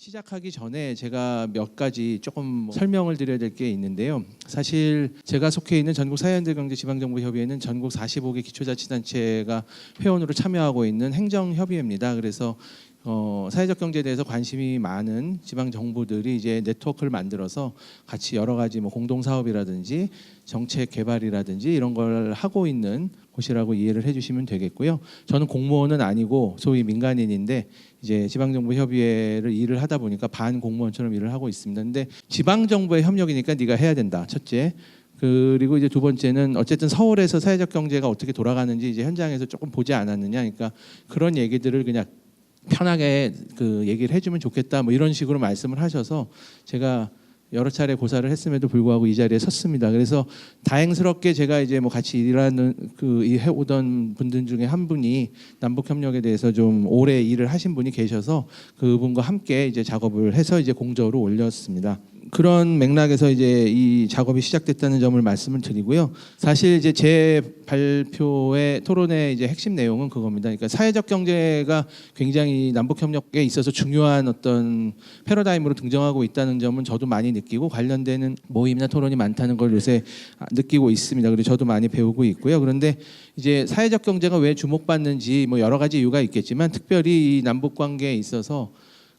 시작하기 전에 제가 몇 가지 조금 설명을 드려야 될 게 있는데요. 사실 제가 속해 있는 전국사회연대경제지방정부협의회는 전국 45개 기초자치단체가 회원으로 참여하고 있는 행정협의회입니다. 그래서 사회적 경제에 대해서 관심이 많은 지방 정부들이 이제 네트워크를 만들어서 같이 여러 가지 공동 사업이라든지 정책 개발이라든지 이런 걸 하고 있는 곳이라고 이해를 해주시면 되겠고요. 저는 공무원은 아니고 소위 민간인인데 이제 지방정부협의회를 일을 하다 보니까 반 공무원처럼 일을 하고 있습니다. 근데 지방정부의 협력이니까 네가 해야 된다. 첫째. 그리고 이제 두 번째는 어쨌든 서울에서 사회적 경제가 어떻게 돌아가는지 이제 현장에서 조금 보지 않았느냐. 그러니까 그런 얘기들을 그냥 편하게 얘기를 해주면 좋겠다. 이런 식으로 말씀을 하셔서 제가 여러 차례 고사를 했음에도 불구하고 이 자리에 섰습니다. 그래서 다행스럽게 제가 이제 같이 일하는 해오던 분들 중에 한 분이 남북 협력에 대해서 좀 오래 일을 하신 분이 계셔서 그분과 함께 이제 작업을 해서 이제 공저로 올렸습니다. 그런 맥락에서 이제 이 작업이 시작됐다는 점을 말씀을 드리고요. 사실 이제 제 발표의 토론의 이제 핵심 내용은 그겁니다. 그러니까 사회적 경제가 굉장히 남북 협력에 있어서 중요한 어떤 패러다임으로 등장하고 있다는 점은 저도 많이 느끼고 관련되는 모임이나 토론이 많다는 걸 요새 느끼고 있습니다. 그리고 저도 많이 배우고 있고요. 그런데 이제 사회적 경제가 왜 주목받는지 여러 가지 이유가 있겠지만 특별히 이 남북 관계에 있어서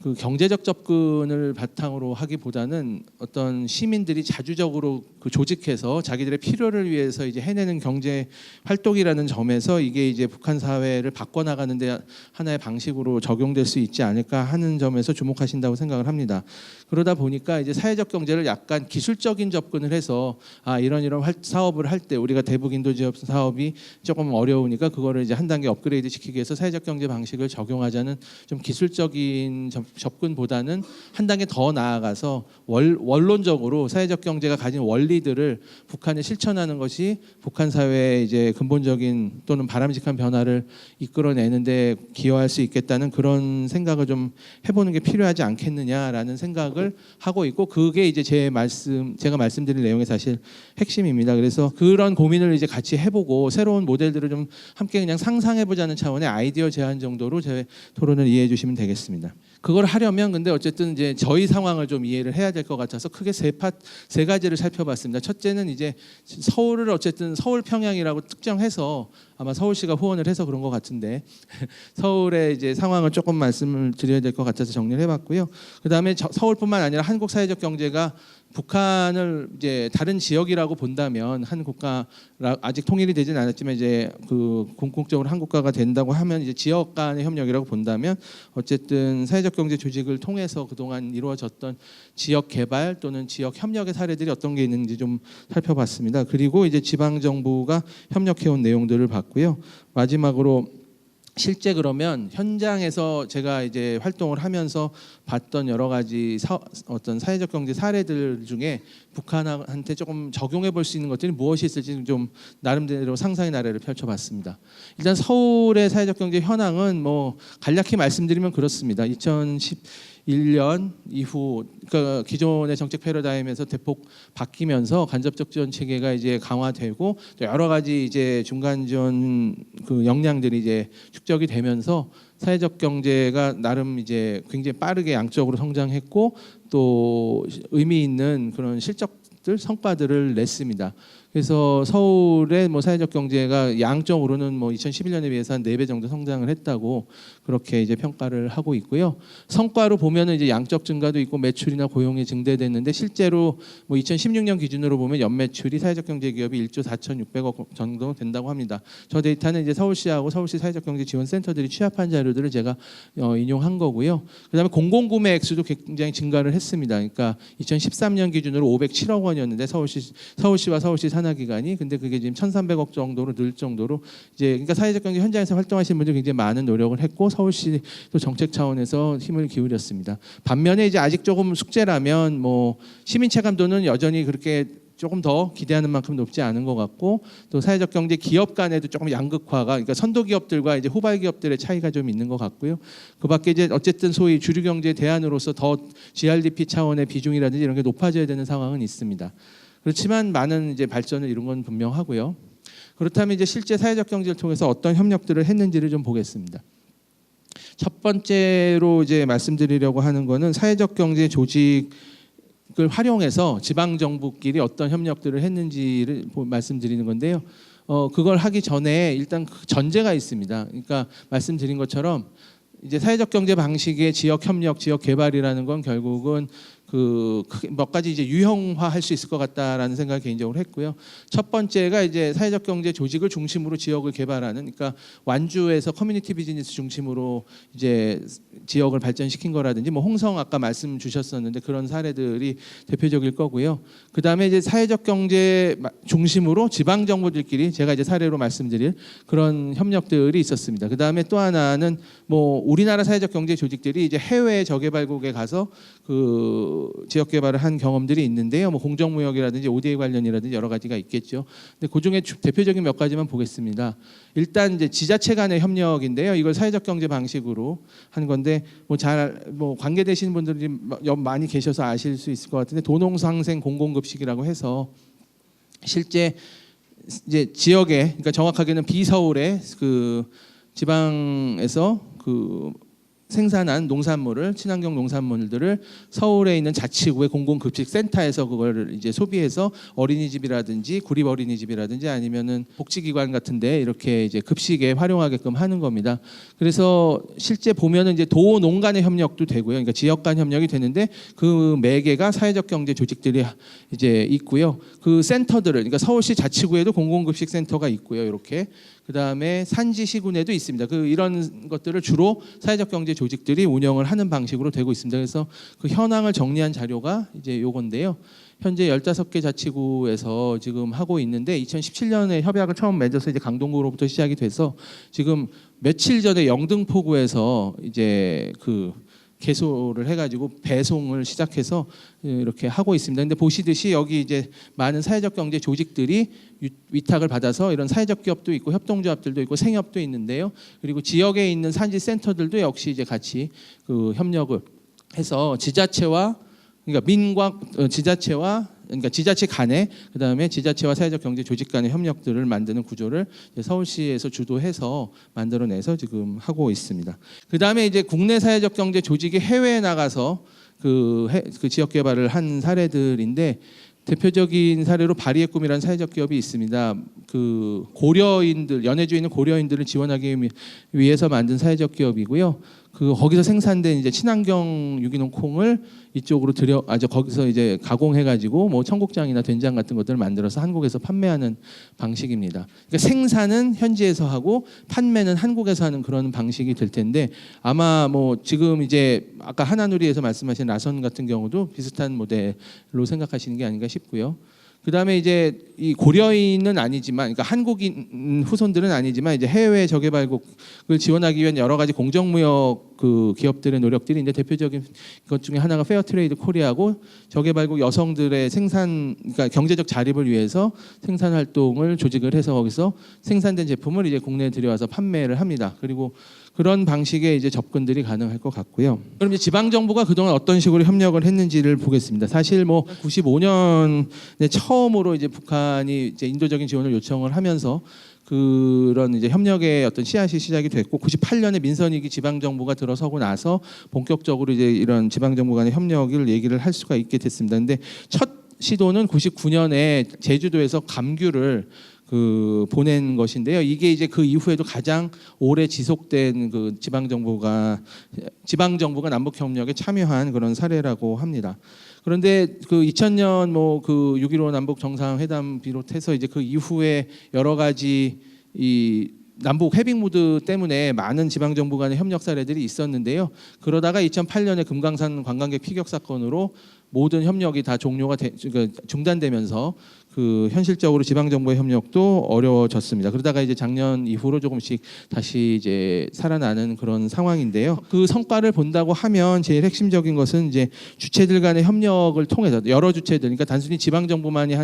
그 경제적 접근을 바탕으로 하기보다는 어떤 시민들이 자주적으로 조직해서 자기들의 필요를 위해서 이제 해내는 경제 활동이라는 점에서 이게 이제 북한 사회를 바꿔나가는데 하나의 방식으로 적용될 수 있지 않을까 하는 점에서 주목하신다고 생각을 합니다. 그러다 보니까 이제 사회적 경제를 약간 기술적인 접근을 해서 이런 사업을 할 때 우리가 대북 인도 지원 사업이 조금 어려우니까 그거를 이제 한 단계 업그레이드 시키기 위해서 사회적 경제 방식을 적용하자는 좀 기술적인 접근보다는 한 단계 더 나아가서 원론적으로 사회적 경제가 가진 원리들을 북한에 실천하는 것이 북한 사회의 이제 근본적인 또는 바람직한 변화를 이끌어내는데 기여할 수 있겠다는 그런 생각을 좀 해보는 게 필요하지 않겠느냐라는 생각을 하고 있고 그게 이제 제가 말씀드릴 내용의 사실 핵심입니다. 그래서 그런 고민을 이제 같이 해보고 새로운 모델들을 좀 함께 그냥 상상해보자는 차원의 아이디어 제안 정도로 제 토론을 이해해 주시면 되겠습니다. 그걸 하려면 근데 어쨌든 이제 저희 상황을 좀 이해를 해야 될 것 같아서 크게 세 가지를 살펴봤습니다. 첫째는 이제 서울을 어쨌든 서울 평양이라고 특정해서 아마 서울시가 후원을 해서 그런 것 같은데 서울의 이제 상황을 조금 말씀을 드려야 될 것 같아서 정리를 해봤고요. 그 다음에 서울뿐만 아니라 한국 사회적 경제가 북한을 이제 다른 지역이라고 본다면 한 국가 아직 통일이 되진 않았지만 이제 궁극적으로 한 국가가 된다고 하면 이제 지역 간의 협력이라고 본다면 어쨌든 사회적 경제 조직을 통해서 그동안 이루어졌던 지역 개발 또는 지역 협력의 사례들이 어떤 게 있는지 좀 살펴봤습니다. 그리고 이제 지방 정부가 협력해온 내용들을 봤고요. 마지막으로 실제 그러면 현장에서 제가 이제 활동을 하면서 봤던 여러 가지 어떤 사회적 경제 사례들 중에 북한한테 조금 적용해 볼 수 있는 것들이 무엇이 있을지 좀 나름대로 상상의 나래를 펼쳐봤습니다. 일단 서울의 사회적 경제 현황은 간략히 말씀드리면 그렇습니다. 2011년 이후 그러니까 기존의 정책 패러다임에서 대폭 바뀌면서 간접적 지원 체계가 이제 강화되고 또 여러 가지 이제 중간 지원 역량들이 이제 축적이 되면서 사회적 경제가 나름 이제 굉장히 빠르게 양적으로 성장했고 또 의미 있는 그런 실적들 성과들을 냈습니다. 그래서 서울의 사회적 경제가 양적으로는 2011년에 비해서 한 4배 정도 성장을 했다고 그렇게 이제 평가를 하고 있고요. 성과로 보면은 이제 양적 증가도 있고 매출이나 고용이 증대됐는데 실제로 2016년 기준으로 보면 연매출이 사회적 경제 기업이 1조 4,600억 정도 된다고 합니다. 저 데이터는 이제 서울시하고 서울시 사회적 경제 지원센터들이 취합한 자료들을 제가 인용한 거고요. 그다음에 공공구매 액수도 굉장히 증가를 했습니다. 그러니까 2013년 기준으로 507억 원이었는데 서울시와 서울시 산하기관이 근데 그게 지금 1,300억 정도로 늘 정도로 이제 그러니까 사회적 경제 현장에서 활동하시는 분들이 굉장히 많은 노력을 했고 서울시도 정책 차원에서 힘을 기울였습니다. 반면에 이제 아직 조금 숙제라면 시민 체감도는 여전히 그렇게 조금 더 기대하는 만큼 높지 않은 것 같고 또 사회적 경제 기업 간에도 조금 양극화가 그러니까 선도 기업들과 이제 후발 기업들의 차이가 좀 있는 것 같고요. 그밖에 이제 어쨌든 소위 주류 경제 대안으로서 더 GRDP 차원의 비중이라든지 이런 게 높아져야 되는 상황은 있습니다. 그렇지만 많은 이제 발전을 이룬 건 분명하고요. 그렇다면 이제 실제 사회적 경제를 통해서 어떤 협력들을 했는지를 좀 보겠습니다. 첫 번째로 이제 말씀드리려고 하는 거는 사회적 경제 조직을 활용해서 지방 정부끼리 어떤 협력들을 했는지를 말씀드리는 건데요. 그걸 하기 전에 일단 그 전제가 있습니다. 그러니까 말씀드린 것처럼 이제 사회적 경제 방식의 지역 협력, 지역 개발이라는 건 결국은 몇 가지 이제 유형화할 수 있을 것 같다라는 생각을 개인적으로 했고요. 첫 번째가 이제 사회적 경제 조직을 중심으로 지역을 개발하는, 그러니까 완주에서 커뮤니티 비즈니스 중심으로 이제 지역을 발전시킨 거라든지, 뭐 홍성 아까 말씀 주셨었는데 그런 사례들이 대표적일 거고요. 그 다음에 이제 사회적 경제 중심으로 지방 정부들끼리 제가 이제 사례로 말씀드릴 그런 협력들이 있었습니다. 그 다음에 또 하나는 뭐 우리나라 사회적 경제 조직들이 이제 해외 저개발국에 가서 지역 개발을 한 경험들이 있는데요. 뭐 공정무역이라든지 ODA 관련이라든지 여러 가지가 있겠죠. 근데 그 중에 대표적인 몇 가지만 보겠습니다. 일단 이제 지자체 간의 협력인데요. 이걸 사회적 경제 방식으로 한 건데 뭐 관계되시는 분들이 많이 계셔서 아실 수 있을 것 같은데, 도농상생 공공급식이라고 해서 실제 이제 지역에, 그러니까 정확하게는 비서울의 지방에서 생산한 농산물을, 친환경 농산물들을 서울에 있는 자치구의 공공급식센터에서 그걸 이제 소비해서 어린이집이라든지 구립 어린이집이라든지 아니면은 복지기관 같은데 이렇게 이제 급식에 활용하게끔 하는 겁니다. 그래서 실제 보면은 이제 도농 간의 협력도 되고요. 그러니까 지역 간 협력이 되는데 그 매개가 사회적 경제 조직들이 이제 있고요. 그 센터들을, 그러니까 서울시 자치구에도 공공급식센터가 있고요. 이렇게. 그다음에 산지 시군에도 있습니다. 이런 것들을 주로 사회적 경제 조직들이 운영을 하는 방식으로 되고 있습니다. 그래서 그 현황을 정리한 자료가 이제 요건데요. 현재 15개 자치구에서 지금 하고 있는데 2017년에 협약을 처음 맺어서 이제 강동구로부터 시작이 돼서 지금 며칠 전에 영등포구에서 이제 개소를 해가지고 배송을 시작해서 이렇게 하고 있습니다. 근데 보시듯이 여기 이제 많은 사회적 경제 조직들이 위탁을 받아서 이런 사회적 기업도 있고 협동조합들도 있고 생협도 있는데요. 그리고 지역에 있는 산지 센터들도 역시 이제 같이 협력을 해서 지자체와, 그러니까 그러니까 지자체 간에, 그다음에 지자체와 사회적 경제 조직 간의 협력들을 만드는 구조를 서울시에서 주도해서 만들어내서 지금 하고 있습니다. 그다음에 이제 국내 사회적 경제 조직이 해외에 나가서 그 지역 개발을 한 사례들인데, 대표적인 사례로 바리의 꿈이라는 사회적 기업이 있습니다. 연해주에 있는 고려인들을 지원하기 위해서 만든 사회적 기업이고요. 거기서 생산된 이제 친환경 유기농 콩을 이쪽으로 거기서 이제 가공해가지고 뭐 청국장이나 된장 같은 것들을 만들어서 한국에서 판매하는 방식입니다. 그러니까 생산은 현지에서 하고 판매는 한국에서 하는 그런 방식이 될 텐데, 아마 뭐 지금 이제 아까 하나누리에서 말씀하신 라선 같은 경우도 비슷한 모델로 생각하시는 게 아닌가 싶고요. 그다음에 이제 이 고려인은 아니지만, 그러니까 한국인 후손들은 아니지만 이제 해외 저개발국을 지원하기 위한 여러 가지 공정무역 기업들의 노력들이 이제 대표적인 것 중에 하나가 페어트레이드 코리아고, 저개발국 여성들의 그러니까 경제적 자립을 위해서 생산 활동을 조직을 해서 거기서 생산된 제품을 이제 국내에 들여와서 판매를 합니다. 그리고 그런 방식의 이제 접근들이 가능할 것 같고요. 그럼 이제 지방 정부가 그동안 어떤 식으로 협력을 했는지를 보겠습니다. 사실 뭐 95년에 처음으로 이제 북한이 이제 인도적인 지원을 요청을 하면서 그런 이제 협력의 어떤 씨앗이 시작이 됐고, 98년에 민선이기 지방 정부가 들어서고 나서 본격적으로 이제 이런 지방 정부 간의 협력을 얘기를 할 수가 있게 됐습니다. 근데 첫 시도는 99년에 제주도에서 감귤을 보낸 것인데요. 이게 이제 그 이후에도 가장 오래 지속된 지방 정부가 남북 협력에 참여한 그런 사례라고 합니다. 그런데 2000년 6.15 남북 정상회담 비롯해서 이제 그 이후에 여러 가지 이 남북 해빙 무드 때문에 많은 지방 정부 간의 협력 사례들이 있었는데요. 그러다가 2008년에 금강산 관광객 피격 사건으로 모든 협력이 다 중단되면서 현실적으로 지방 정부의 협력도 어려워졌습니다. 그러다가 이제 작년 이후로 조금씩 다시 이제 살아나는 그런 상황인데요. 그 성과를 본다고 하면 제일 핵심적인 것은 이제 주체들 간의 협력을 통해서, 여러 주체들, 그러니까 단순히 지방 정부만이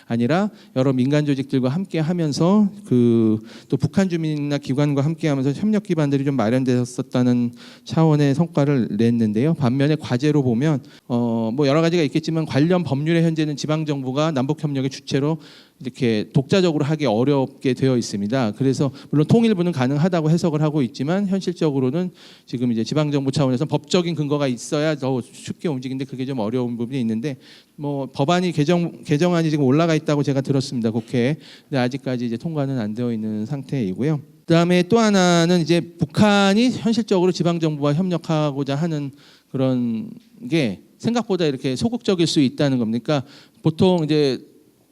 아니라 여러 민간 조직들과 함께 하면서 또 북한 주민이나 기관과 함께 하면서 협력 기반들이 좀 마련되었었다는 차원의 성과를 냈는데요. 반면에 과제로 보면 뭐 여러 가지가 있겠지만 관련 법률에 현재는 지방 정부가 남북 협력에 주체로 이렇게 독자적으로 하기 어렵게 되어 있습니다. 그래서 물론 통일부는 가능하다고 해석을 하고 있지만 현실적으로는 지금 이제 지방정부 차원에서 법적인 근거가 있어야 더 쉽게 움직이는데 그게 좀 어려운 부분이 있는데 뭐 법안이 개정안이 지금 올라가 있다고 제가 들었습니다. 국회에. 근데 아직까지 이제 통과는 안 되어 있는 상태이고요. 그다음에 또 하나는 이제 북한이 현실적으로 지방정부와 협력하고자 하는 그런 게 생각보다 이렇게 소극적일 수 있다는 겁니까? 보통 이제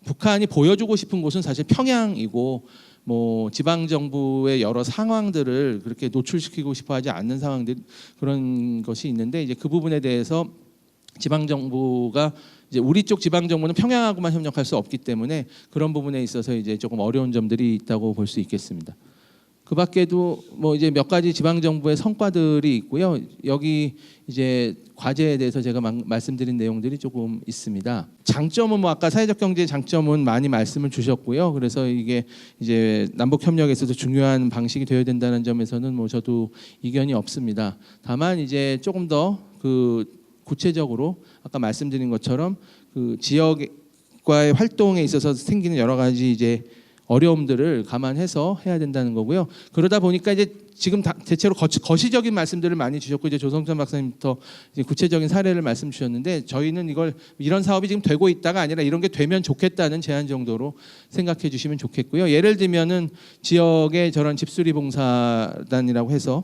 북한이 보여주고 싶은 곳은 사실 평양이고 뭐 지방 정부의 여러 상황들을 그렇게 노출시키고 싶어하지 않는 상황들 그런 것이 있는데 이제 그 부분에 대해서 지방 정부가 이제 우리 쪽 지방 정부는 평양하고만 협력할 수 없기 때문에 그런 부분에 있어서 이제 조금 어려운 점들이 있다고 볼 수 있겠습니다. 그 밖에도 뭐 이제 몇 가지 지방 정부의 성과들이 있고요. 여기 이제 과제에 대해서 제가 말씀드린 내용들이 조금 있습니다. 장점은 뭐 아까 사회적 경제의 장점은 많이 말씀을 주셨고요. 그래서 이게 이제 남북 협력에서도 중요한 방식이 되어야 된다는 점에서는 뭐 저도 이견이 없습니다. 다만 이제 조금 더 그 구체적으로 아까 말씀드린 것처럼 그 지역과의 활동에 있어서 생기는 여러 가지 이제 어려움들을 감안해서 해야 된다는 거고요. 그러다 보니까 이제 지금 대체로 거시적인 말씀들을 많이 주셨고 이제 조성천 박사님부터 이제 구체적인 사례를 말씀 주셨는데 저희는 이런 사업이 지금 되고 있다가 아니라 이런 게 되면 좋겠다는 제안 정도로 생각해 주시면 좋겠고요. 예를 들면은 지역의 저런 집수리 봉사단이라고 해서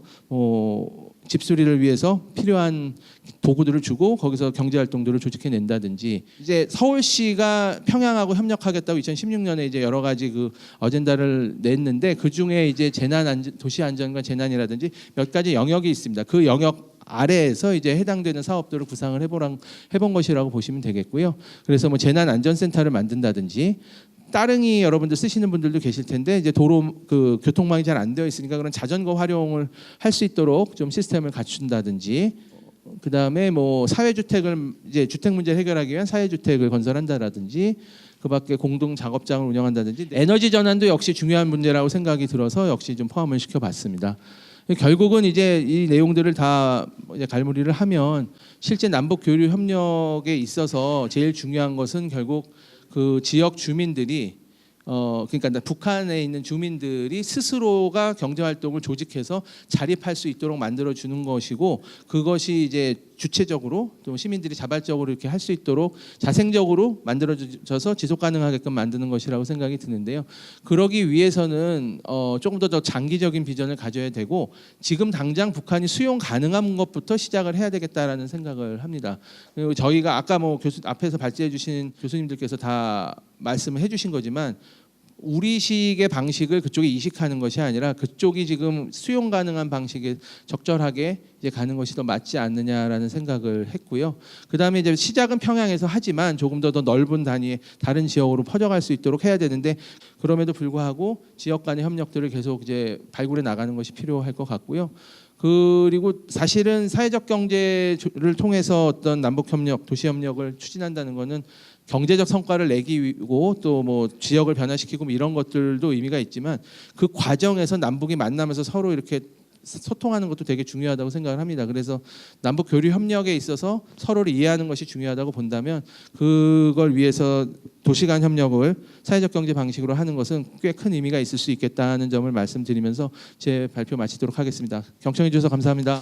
집수리를 위해서 필요한 도구들을 주고 거기서 경제활동들을 조직해낸다든지 이제 서울시가 평양하고 협력하겠다고 2016년에 이제 여러 가지 그 어젠다를 냈는데 그 중에 이제 도시안전과 재난이라든지 몇 가지 영역이 있습니다. 그 영역 아래에서 이제 해당되는 사업들을 구상을 해본 것이라고 보시면 되겠고요. 그래서 뭐 재난안전센터를 만든다든지 따릉이 여러분들 쓰시는 분들도 계실 텐데 이제 도로 그 교통망이 잘 안 되어 있으니까 그런 자전거 활용을 할 수 있도록 좀 시스템을 갖춘다든지 그다음에 뭐 사회주택을 이제 주택 문제를 해결하기 위한 사회주택을 건설한다라든지 그밖에 공동 작업장을 운영한다든지 에너지 전환도 역시 중요한 문제라고 생각이 들어서 역시 좀 포함을 시켜봤습니다. 결국은 이제 이 내용들을 다 이제 갈무리를 하면 실제 남북 교류 협력에 있어서 제일 중요한 것은 결국 그 지역 주민들이 그러니까 북한에 있는 주민들이 스스로가 경제 활동을 조직해서 자립할 수 있도록 만들어 주는 것이고 그것이 이제 주체적으로 또 시민들이 자발적으로 이렇게 할 수 있도록 자생적으로 만들어져서 지속 가능하게끔 만드는 것이라고 생각이 드는데요. 그러기 위해서는 조금 더 장기적인 비전을 가져야 되고 지금 당장 북한이 수용 가능한 것부터 시작을 해야 되겠다라는 생각을 합니다. 그리고 저희가 아까 뭐 앞에서 발제해 주신 교수님들께서 다 말씀을 해주신 거지만 우리식의 방식을 그쪽이 이식하는 것이 아니라 그쪽이 지금 수용 가능한 방식에 적절하게 이제 가는 것이 더 맞지 않느냐라는 생각을 했고요. 그다음에 이제 시작은 평양에서 하지만 조금 더 넓은 단위의 다른 지역으로 퍼져갈 수 있도록 해야 되는데 그럼에도 불구하고 지역 간의 협력들을 계속 이제 발굴해 나가는 것이 필요할 것 같고요. 그리고 사실은 사회적 경제를 통해서 어떤 남북 협력, 도시 협력을 추진한다는 것은 경제적 성과를 내기 위고 또 뭐 지역을 변화시키고 뭐 이런 것들도 의미가 있지만 그 과정에서 남북이 만나면서 서로 이렇게 소통하는 것도 되게 중요하다고 생각을 합니다. 그래서 남북 교류 협력에 있어서 서로를 이해하는 것이 중요하다고 본다면 그걸 위해서 도시 간 협력을 사회적 경제 방식으로 하는 것은 꽤 큰 의미가 있을 수 있겠다는 점을 말씀드리면서 제 발표 마치도록 하겠습니다. 경청해 주셔서 감사합니다.